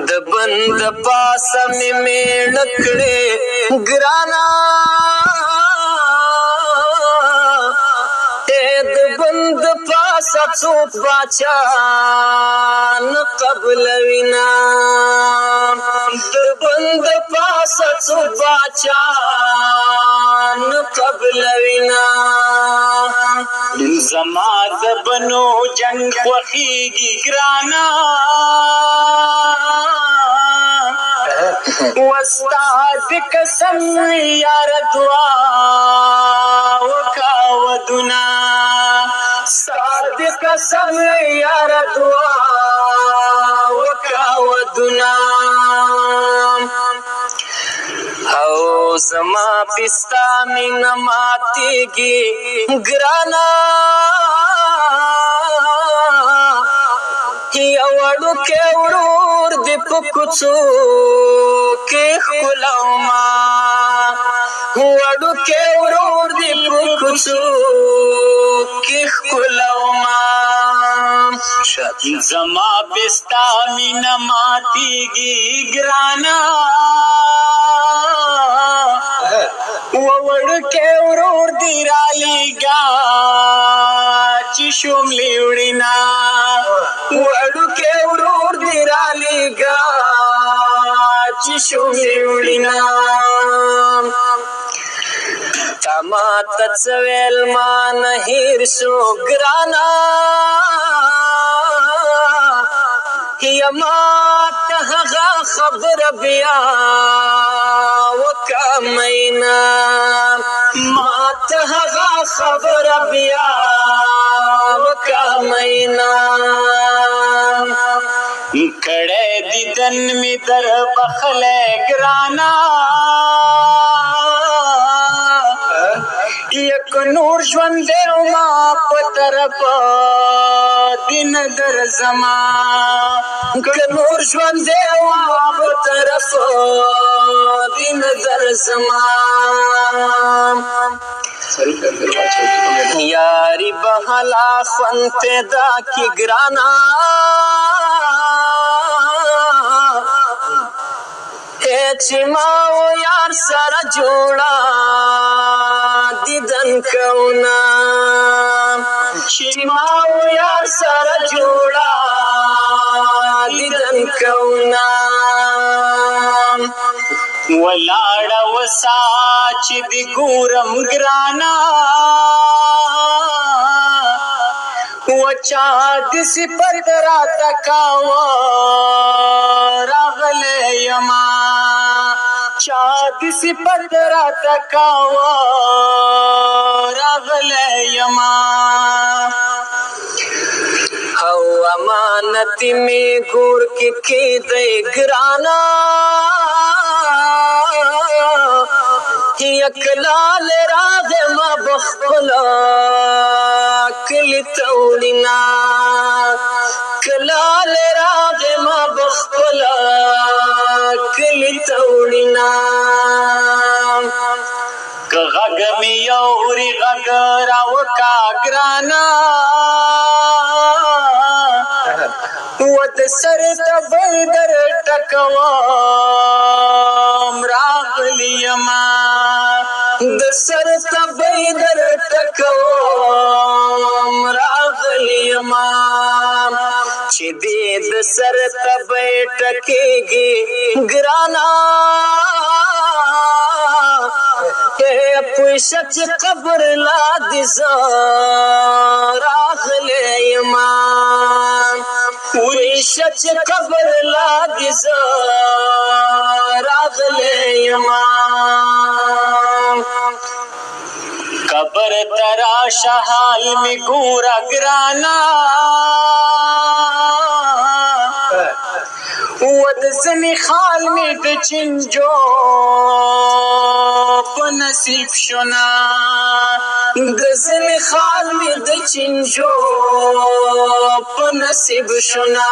د بند پاسه مې میړه کړې ګرانا د بند پاسه څوک باچا نه قبلوینا د بند پاسه څوک باچا نه قبلوینا زما د بنو جنگ خوخیږي ګرانا وستاد قسم یار دعا وکاودنا استاد قسم یار دعا وکاودنا او زما پستا مینا ماتیږي ګرانا یوړو کې ورور د پکوڅو کې خلوما وړو کې ورور د پکوڅو کې خلوما زما پستا مینا ماتیږي ګرانا وړکه ورور دی را لګا چې شوملې وړینا وړکه ورور دی را لګا چې شوملې وړینا تما تڅویل ما نه هیر شو ګرانا یما ته خبر بیا وکمینا ما ته خبر بیا وکمینا کړه دیدن می در بخله ګرانا یک نور ژوند ما په طرف دین در زما ک نور ژوند ما په طرف دین در زما یاری بهلا خون پیدا کی ګرانا چې ما یار سره جوړا دیدن کونا چې ما یار سره جوړا دیدن کونا ولاړه وسا چې دی ګورم ګرانا وچا دسی پردرا تکاو راغله یما چا دسی پردرا تکاو راغله یما او امانت می ګور کې دی ګرانا یکلال راغ ما بخلا کلی تولینا کلال راغ ما بخلا کلی تولینا غږ می یوري غږ راوکا ګرانا ود سر تبر در ټکوام راغلی ما د سر تبر در ټکوام راغلی ما چې دې د سر تبر ټکېږي ګرانا پوښت قبر لا دي راغلی ما ویشت قبر لا دي راغلی ما قبر تراشه حال می ګورا ګرانا ود زمي خال می د چنجو په نصیب شونا د زمي خال می د چنجو په نصیب شونا